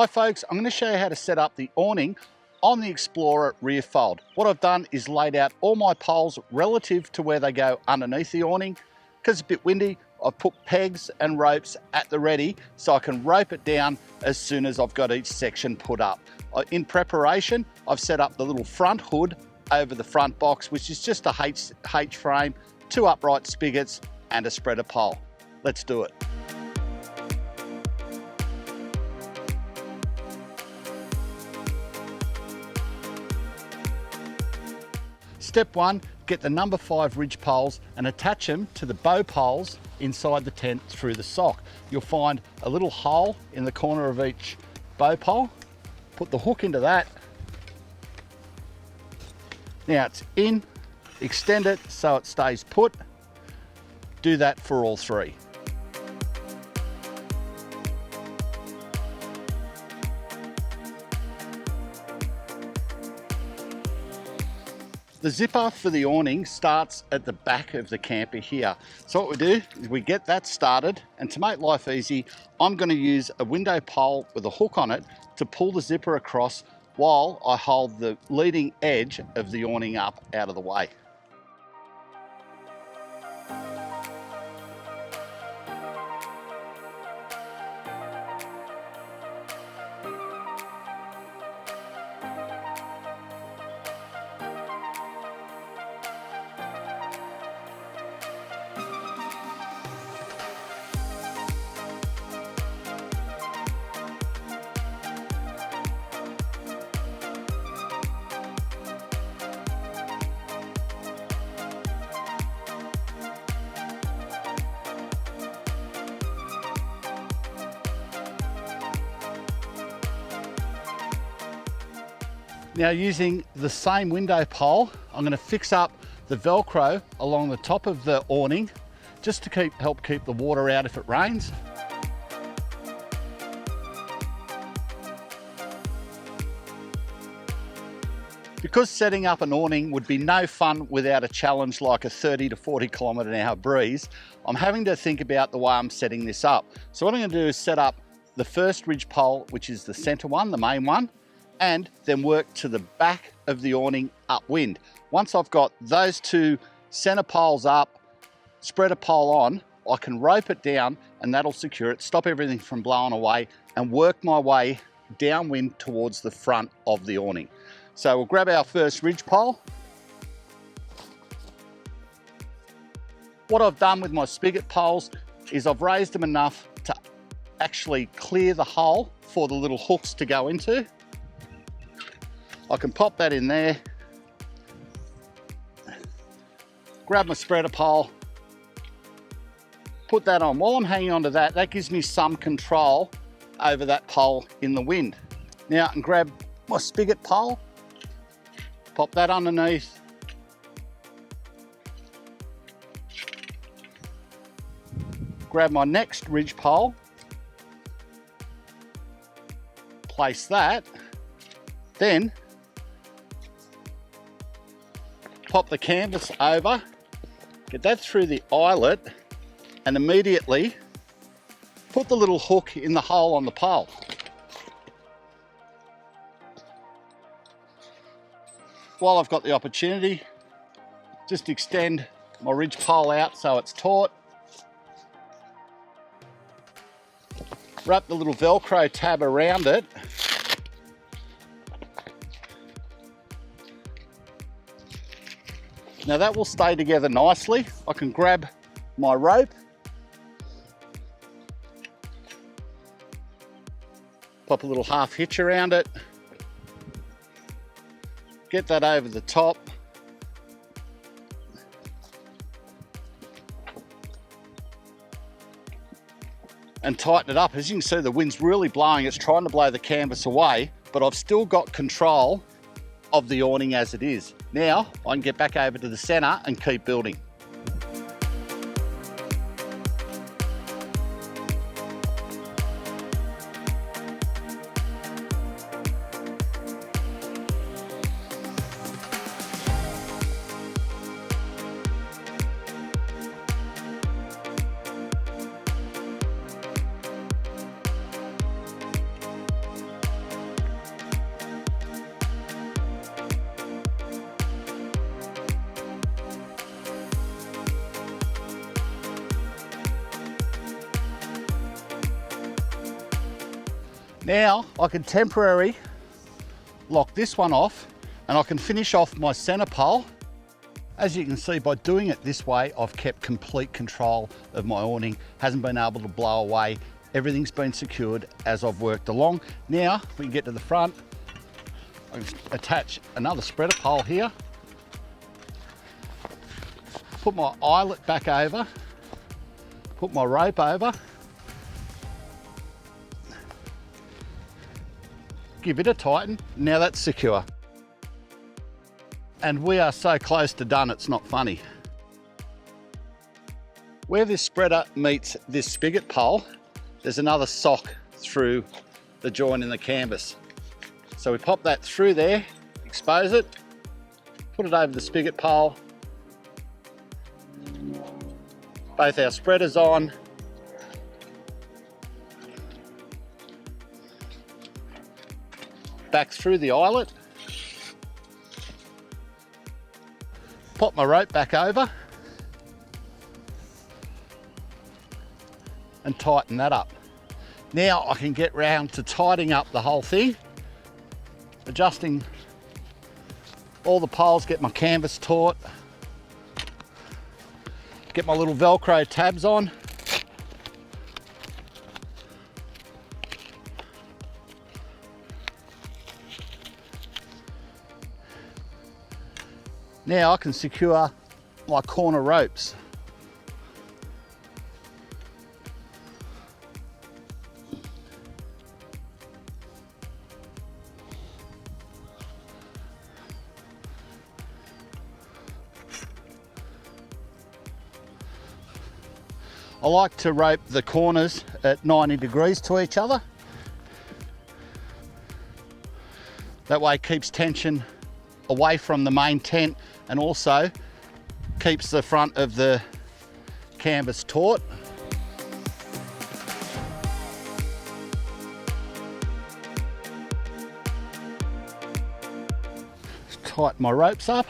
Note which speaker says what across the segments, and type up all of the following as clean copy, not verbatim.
Speaker 1: Hi folks, I'm going to show you how to set up the awning on the Explorer rear fold. What I've done is laid out all my poles relative to where they go underneath the awning. Because it's a bit windy, I've put pegs and ropes at the ready so I can rope it down as soon as I've got each section put up. In preparation, I've set up the little front hood over the front box, which is just a H frame, 2 upright spigots and a spreader pole. Let's do it. Step 1, get the number 5 ridge poles and attach them to the bow poles inside the tent through the sock. You'll find a little hole in the corner of each bow pole. Put the hook into that. Now it's in, extend it so it stays put. Do that for all 3. The zipper for the awning starts at the back of the camper here. So what we do is we get that started, and to make life easy, I'm going to use a window pole with a hook on it to pull the zipper across while I hold the leading edge of the awning up out of the way. Now, using the same window pole, I'm going to fix up the Velcro along the top of the awning just to help keep the water out if it rains. Because setting up an awning would be no fun without a challenge like a 30 to 40 km/h breeze, I'm having to think about the way I'm setting this up. So what I'm going to do is set up the first ridge pole, which is the center one, the main one, and then work to the back of the awning upwind. Once I've got those 2 center poles up, spread a pole on, I can rope it down and that'll secure it, stop everything from blowing away, and work my way downwind towards the front of the awning. So we'll grab our first ridge pole. What I've done with my spigot poles is I've raised them enough to actually clear the hole for the little hooks to go into. I can pop that in there, grab my spreader pole, put that on. While I'm hanging on to that, that gives me some control over that pole in the wind. Now I can grab my spigot pole, pop that underneath, grab my next ridge pole, place that, then pop the canvas over, get that through the eyelet, and immediately put the little hook in the hole on the pole. While I've got the opportunity, just extend my ridge pole out so it's taut. Wrap the little Velcro tab around it. Now that will stay together nicely. I can grab my rope, pop a little half hitch around it, get that over the top, and tighten it up. As you can see, the wind's really blowing. It's trying to blow the canvas away, but I've still got control of the awning as it is. Now I can get back over to the center and keep building. Now I can temporarily lock this one off and I can finish off my center pole. As you can see, by doing it this way, I've kept complete control of my awning, hasn't been able to blow away. Everything's been secured as I've worked along. Now we can get to the front. I can attach another spreader pole here. Put my eyelet back over. Put my rope over. Give it a tighten. Now that's secure. And we are so close to done, it's not funny. Where this spreader meets this spigot pole, there's another sock through the joint in the canvas. So we pop that through there, expose it, put it over the spigot pole. Both our spreaders on. Back through the eyelet. Pop my rope back over and tighten that up. Now I can get round to tidying up the whole thing, adjusting all the poles, get my canvas taut, get my little Velcro tabs on. Now I can secure my corner ropes. I like to rope the corners at 90 degrees to each other. That way it keeps tension away from the main tent and also keeps the front of the canvas taut. Tighten my ropes up.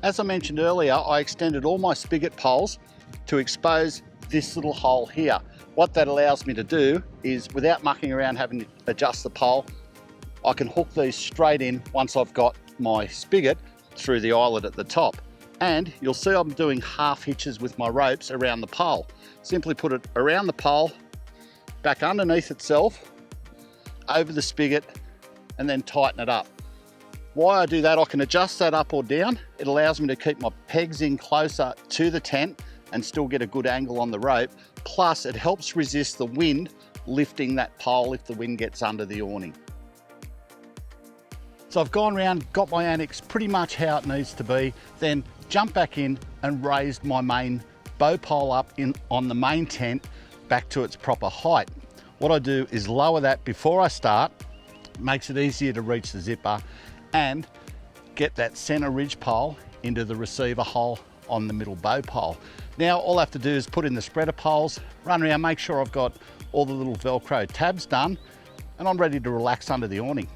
Speaker 1: As I mentioned earlier, I extended all my spigot poles to expose this little hole here. What that allows me to do is, without mucking around having to adjust the pole, I can hook these straight in once I've got my spigot through the eyelet at the top. And you'll see I'm doing half hitches with my ropes around the pole. Simply put it around the pole, back underneath itself, over the spigot, and then tighten it up. Why I do that, I can adjust that up or down. It allows me to keep my pegs in closer to the tent and still get a good angle on the rope. Plus it helps resist the wind lifting that pole if the wind gets under the awning. So I've gone around, got my annex pretty much how it needs to be, then jumped back in and raised my main bow pole up on the main tent back to its proper height. What I do is lower that before I start, makes it easier to reach the zipper, and get that center ridge pole into the receiver hole on the middle bow pole. Now all I have to do is put in the spreader poles, run around, make sure I've got all the little Velcro tabs done, and I'm ready to relax under the awning.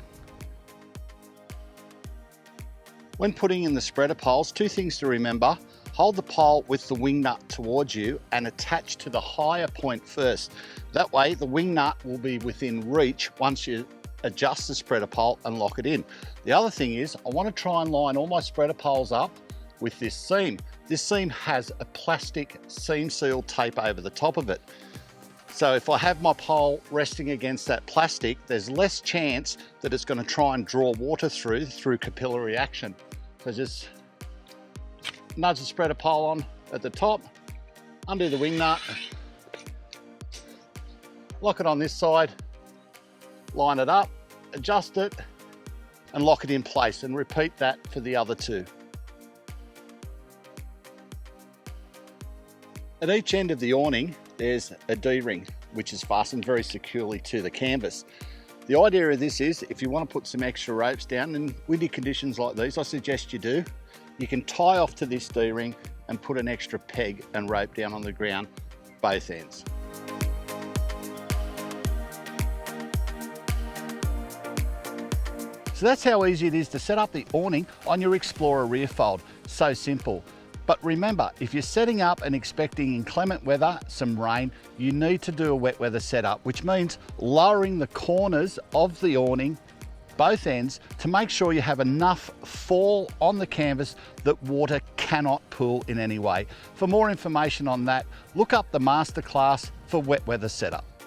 Speaker 1: When putting in the spreader poles, two things to remember. Hold the pole with the wing nut towards you and attach to the higher point first. That way the wing nut will be within reach once you adjust the spreader pole and lock it in. The other thing is, I want to try and line all my spreader poles up with this seam. This seam has a plastic seam seal tape over the top of it. So if I have my pole resting against that plastic, there's less chance that it's going to try and draw water through capillary action. So just nudge the spreader pole on at the top, undo the wing nut, lock it on this side, line it up, adjust it, and lock it in place, and repeat that for the other two. At each end of the awning, there's a D-ring, which is fastened very securely to the canvas. The idea of this is, if you want to put some extra ropes down in windy conditions like these, I suggest you do, you can tie off to this D-ring and put an extra peg and rope down on the ground, both ends. So that's how easy it is to set up the awning on your Explorer rear fold. So simple. But remember, if you're setting up and expecting inclement weather, some rain, you need to do a wet weather setup, which means lowering the corners of the awning, both ends, to make sure you have enough fall on the canvas that water cannot pool in any way. For more information on that, look up the masterclass for wet weather setup.